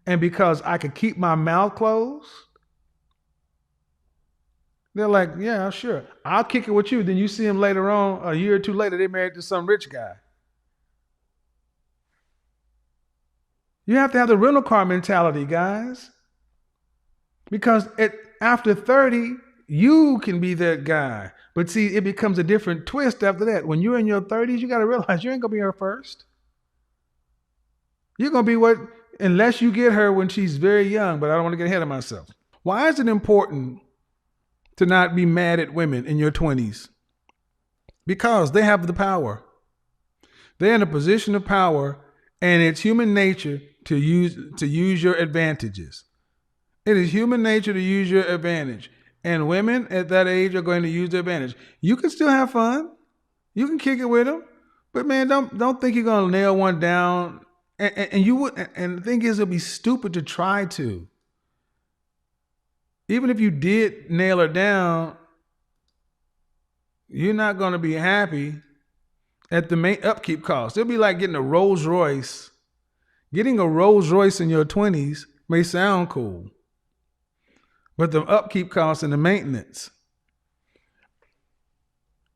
And because I could keep my mouth closed, they're like, yeah, sure. I'll kick it with you. Then you see them later on, a year or two later, they married to some rich guy. You have to have the rental car mentality, guys. Because after 30, you can be that guy. But see, it becomes a different twist after that. When you're in your 30s, you got to realize you ain't going to be her first. You're going to be what, unless you get her when she's very young, but I don't want to get ahead of myself. Why is it important to not be mad at women in your 20s? Because they have the power. They're in a position of power, and it's human nature to use your advantages. It is human nature to use your advantage. And women at that age are going to use their advantage. You can still have fun. You can kick it with them. But man, don't think you're gonna nail one down. And you would and the thing is it'll be stupid to try to. Even if you did nail her down, you're not gonna be happy at the main upkeep cost. It'll be like getting a Rolls Royce. Getting a Rolls Royce in your 20s may sound cool. But the upkeep costs and the maintenance.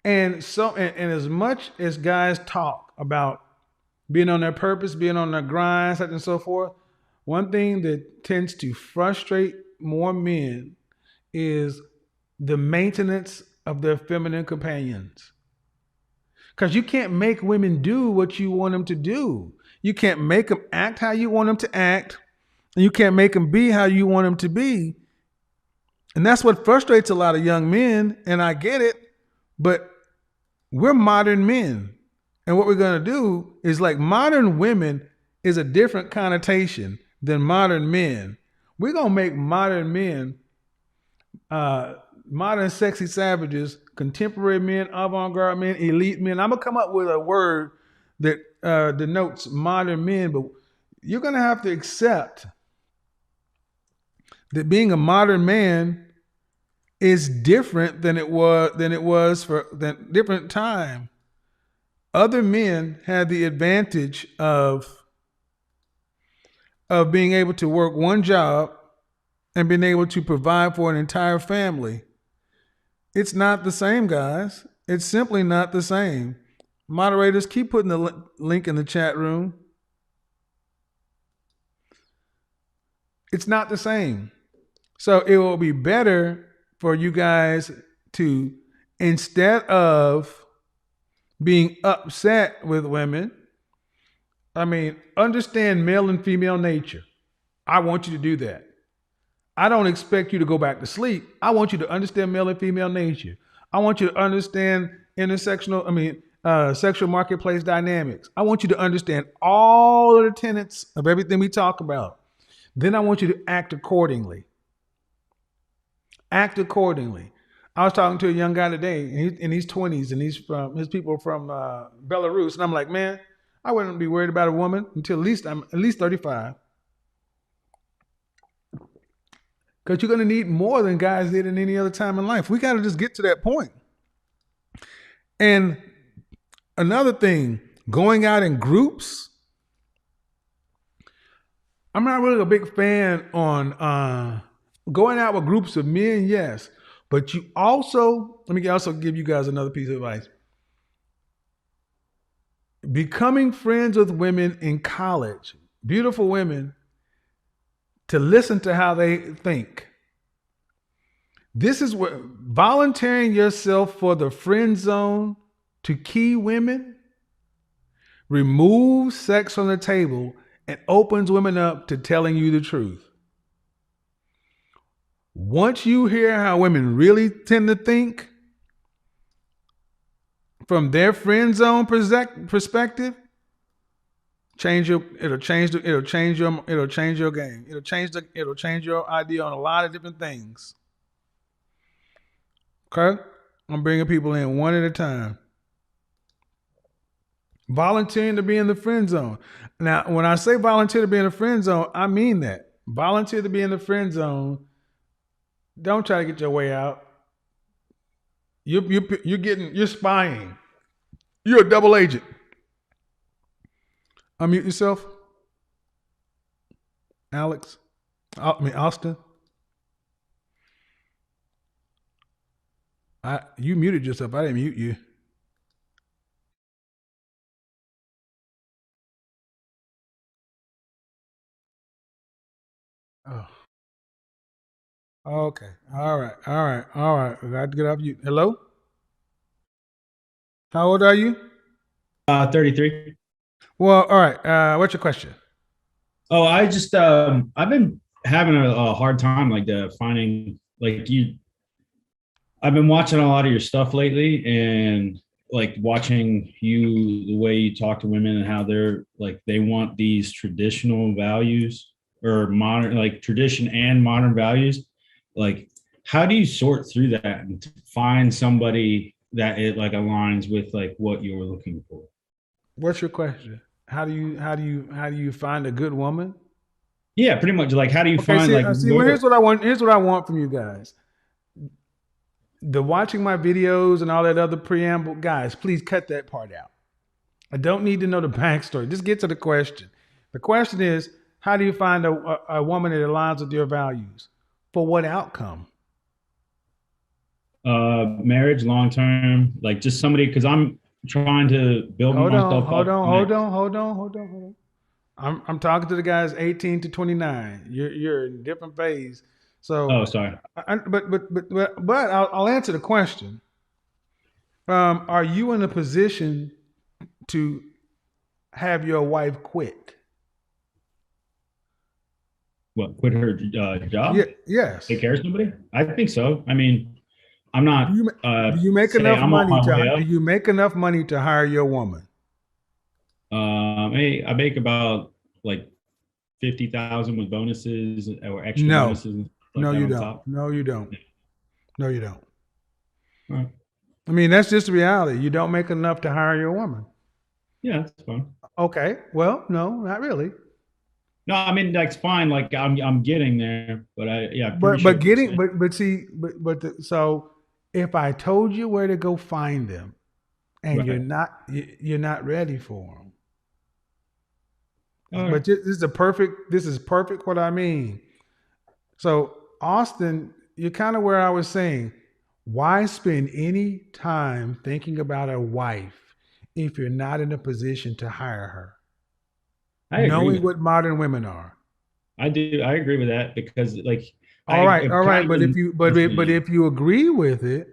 And as much as guys talk about being on their purpose, being on their grind, such and so forth, one thing that tends to frustrate more men is the maintenance of their feminine companions. Because you can't make women do what you want them to do. You can't make them act how you want them to act. And you can't make them be how you want them to be. And that's what frustrates a lot of young men. And I get it. But we're modern men. And what we're going to do is like modern women is a different connotation than modern men. We're going to make modern men, modern sexy savages, contemporary men, avant-garde men, elite men. I'm going to come up with a word that denotes modern men, but you're going to have to accept that being a modern man is different than it was for that different time. Other men had the advantage of being able to work one job and being able to provide for an entire family. It's not the same, guys. It's simply not the same. Moderators, keep putting the link in the chat room. It's not the same. So it will be better for you guys to, instead of being upset with women, understand male and female nature. I want you to do that. I don't expect you to go back to sleep. I want you to understand male and female nature. I want you to understand sexual marketplace dynamics. I want you to understand all of the tenets of everything we talk about. Then I want you to act accordingly. Act accordingly. I was talking to a young guy today, in his 20s, and his people are from Belarus, and I'm like, man, I wouldn't be worried about a woman until I'm at least 35. Because you're going to need more than guys did in any other time in life. We got to just get to that point. And another thing, going out in groups. I'm not really a big fan on going out with groups of men, yes. But let me also give you guys another piece of advice. Becoming friends with women in college, beautiful women, to listen to how they think. This is what volunteering yourself for the friend zone to key women removes sex from the table and opens women up to telling you the truth. Once you hear how women really tend to think from their friend zone perspective, it'll change your game. It'll change your idea on a lot of different things. Okay? I'm bringing people in one at a time. Volunteering to be in the friend zone. Now, when I say volunteer to be in the friend zone, I mean that. Volunteer to be in the friend zone. Don't try to get your way out. You're spying. You're a double agent. Unmute yourself. Alex? I mean Austin. You muted yourself. I didn't mute you. Oh. Okay. All right. All right. All right. I got to get off you. Hello. How old are you? 33. Well, all right. What's your question? Oh, I've been having a hard time finding like you. I've been watching a lot of your stuff lately, and like watching you the way you talk to women and how they're like they want these traditional values or modern like tradition and modern values. Like, how do you sort through that and find somebody that it like aligns with like what you're looking for? What's your question? How do you find a good woman? Yeah, pretty much. Like, how do you Okay. find See. like See. Well, here's where? what I want. Here's what I want from you guys. The watching my videos and all that other preamble, guys. Please cut that part out. I don't need to know the backstory. Just get to the question. The question is, how do you find a woman that aligns with your values? For what outcome? Marriage long term, like just somebody because I'm trying to build Hold on, myself hold up on, hold next. on, hold on, hold on, hold on. I'm talking to the guys 18 to 29. You're in a different phase. So, Oh, sorry. but I'll answer the question. Are you in a position to have your wife quit? What, quit her Yeah. job? Take Yes. care of somebody? I think so. I mean, I'm Do not you do you make say enough I'm on money my to way do up. you make enough money to hire your woman? Hey, I make about like 50,000 with bonuses or extra No. bonuses and stuff like No, that you on don't. top. No, you don't. Yeah. No, you don't. All right. I mean, that's just the reality. You don't make enough to hire your woman. Yeah, that's fine. Okay. Well, no, not really. No, I mean that's fine. Like I'm getting there, but I yeah, I But appreciate what you're getting saying. but see so if I told you where to go find them and Right. you're not ready for them. All right. But this is perfect what I mean. So, Austin, you're kind of where I was saying, why spend any time thinking about a wife if you're not in a position to hire her, I agree knowing with what modern women are? I do. I agree with that because like I All have kind right, of but been but listening. if you agree with it,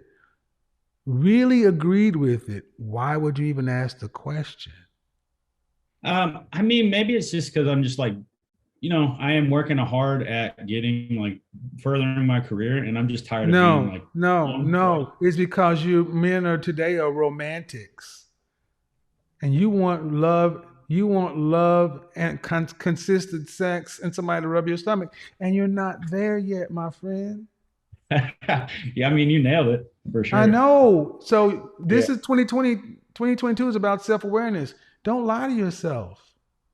really agreed with it, why would you even ask the question? I mean, maybe it's just because I'm just like, I am working hard at getting like furthering my career, and I'm just tired of being No, like, no, right, no. It's because you men are today are romantics. And you want love and consistent sex and somebody to rub your stomach, and you're not there yet, my friend. yeah, I mean, you nailed it for I sure. know. So Yeah. this is 2020, 2022 is about self-awareness. Don't lie to yourself.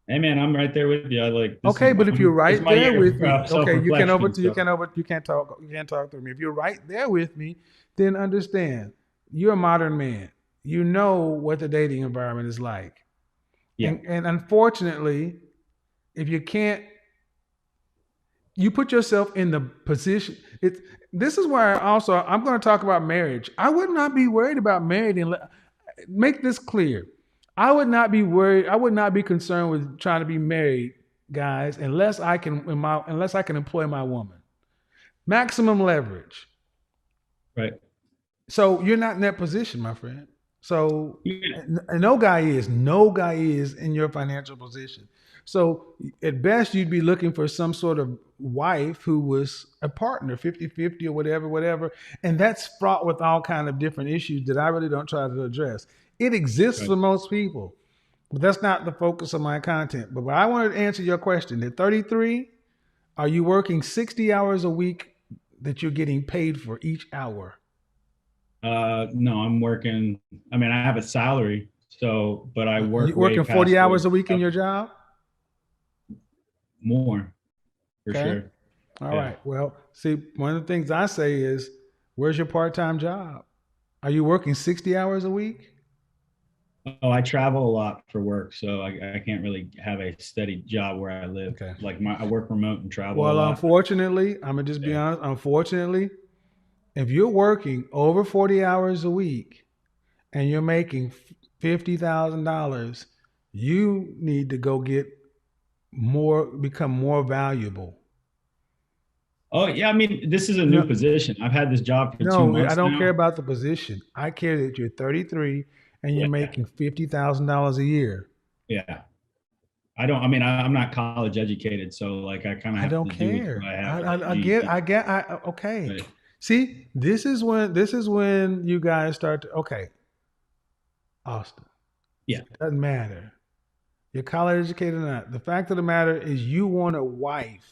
Hey, man, I'm right there with you. I like this is Okay, but if you're this is right my there year with for me, self okay, reflection. So you can't talk through me. If you're right there with me, then understand you're a modern man. You know what the dating environment is like. yeah, And unfortunately, if you can't you put yourself in the position it's this is why also I'm going to talk about marriage. I would not be worried about marriage and make this clear. I would not be concerned with trying to be married, guys, unless I can employ my woman. Maximum leverage. right. So you're not in that position, my friend. So Yeah, and no guy is in your financial position. So at best you'd be looking for some sort of wife who was a partner 50-50 or whatever whatever, and that's fraught with all kind of different issues that I really don't try to address. It exists right. for most people, but that's not the focus of my content. But I wanted to answer your question. At 33, are you working 60 hours a week that you're getting paid for each hour? No, I'm working. I mean, I have a salary, so but I You work way working 40 past hours the a week in your job? more for Okay. sure. All Yeah. right. Well, see, one of the things I say is, where's your part time job? Are you working 60 hours a week? Oh, I travel a lot for work, so I can't really have a steady job where I live. Okay. Like I work remote and travel a Well, lot. unfortunately, I'm gonna just be Yeah. honest. Unfortunately, if you're working over 40 hours a week and you're making $50,000, you need to go get more, become more valuable. Oh yeah, I mean, this is a new No, position. I've had this job for two no, I months don't care now. about the position. I care that you're 33 and you're Yeah, making $50,000 a year. yeah. I don't. I mean, I'm not college educated, so like I kind of I have don't to do with care. what I have, like I get, GED. I get, okay. Right. See, this is when you guys start to, okay, Austin, Yeah. it doesn't matter. You're college educated or not. The fact of the matter is you want a wife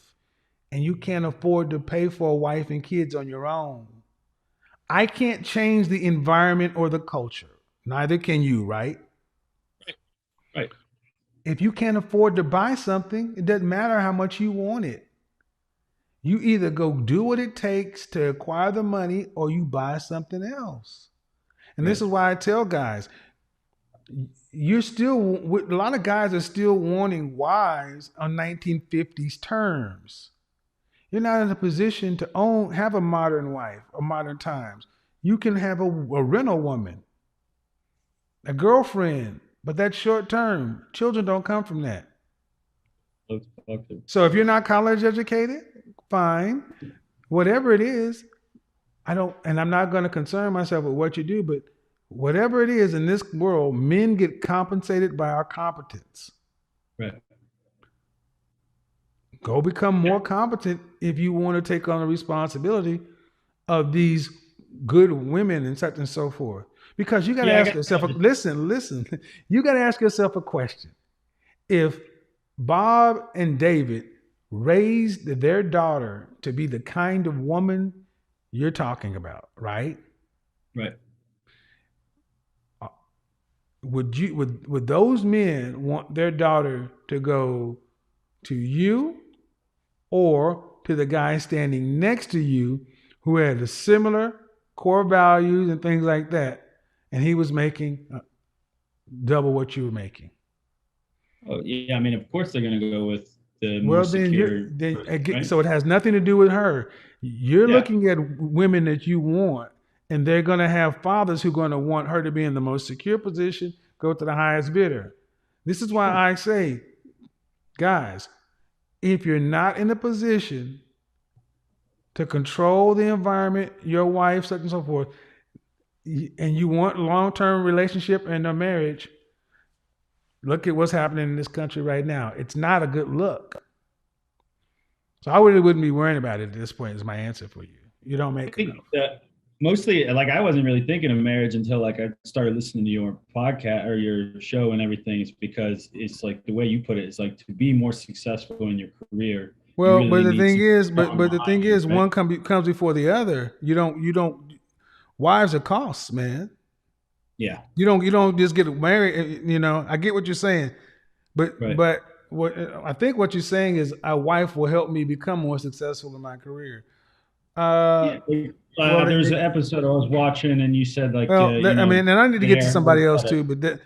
and you can't afford to pay for a wife and kids on your own. I can't change the environment or the culture. Neither can you, right? Right. If you can't afford to buy something, it doesn't matter how much you want it. You either go do what it takes to acquire the money or you buy something else. And this Right. is why I tell guys, you're still, a lot of guys are still wanting wives on 1950s terms. You're not in a position to have a modern wife or modern times. You can have a rental woman, a girlfriend, but that's short term. Children don't come from that. So if you're not college educated, fine. Whatever it is, and I'm not going to concern myself with what you do, but whatever it is in this world, men get compensated by our competence. Right. Go become Yeah. more competent if you want to take on the responsibility of these good women and such and so forth. Because you got to Yeah. I ask got. yourself, listen, you got to ask yourself a question. If Bob and David raised their daughter to be the kind of woman you're talking about, right? Right. Uh, would those men want their daughter to go to you or to the guy standing next to you who had a similar core values and things like that, and he was making double what you were making? Oh yeah. I mean, of course they're going to go with the more Well, then you're secure then person, again, right? so it has nothing to do with her. You're Yeah. looking at women that you want, and they're going to have fathers who are going to want her to be in the most secure position, go to the highest bidder. This is why Sure. I say, guys, if you're not in a position to control the environment, your wife, such and so forth, and you want long-term relationship and a marriage, look at what's happening in this country right now. It's not a good look. So I really wouldn't be worrying about it at this point. Is my answer for you. You don't I make think enough. that mostly, like, I wasn't really thinking of marriage until like I started listening to your podcast or your show and everything. It's because it's like the way you put it is like to be more successful in your career, you Well, but really the need thing someone is, strong but the behind thing you, is, right? comes before the other. You don't. Wives are costs, man. Yeah. You don't just get married. I get what you're saying, but Right. but what I think what you're saying is a wife will help me become more successful in my career. Uh, Yeah. well, There's an episode I was watching, and you said like, I mean, and I need to the get to hair somebody helps else at it. too, but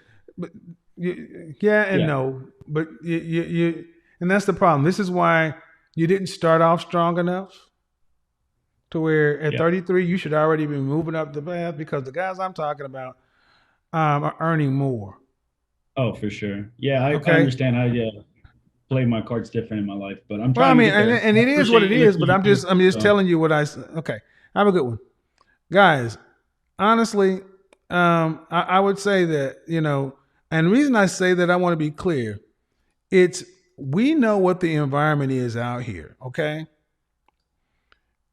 yeah and Yeah. no, but and that's the problem. This is why you didn't start off strong enough to where at Yeah. 33 you should already be moving up the path because the guys I'm talking about are earning more. Oh, for sure. Yeah, I Okay. understand. I play my cards different in my life, but I'm Well, I trying to mean, get there. and I it is what appreciate it you is, but listening I'm to me. just So, telling you what I. Okay. Have a good one, guys. Honestly, I would say that and the reason I say that I want to be clear. It's we know what the environment is out here, okay?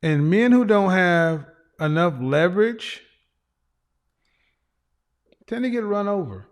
And men who don't have enough leverage tend to get run over.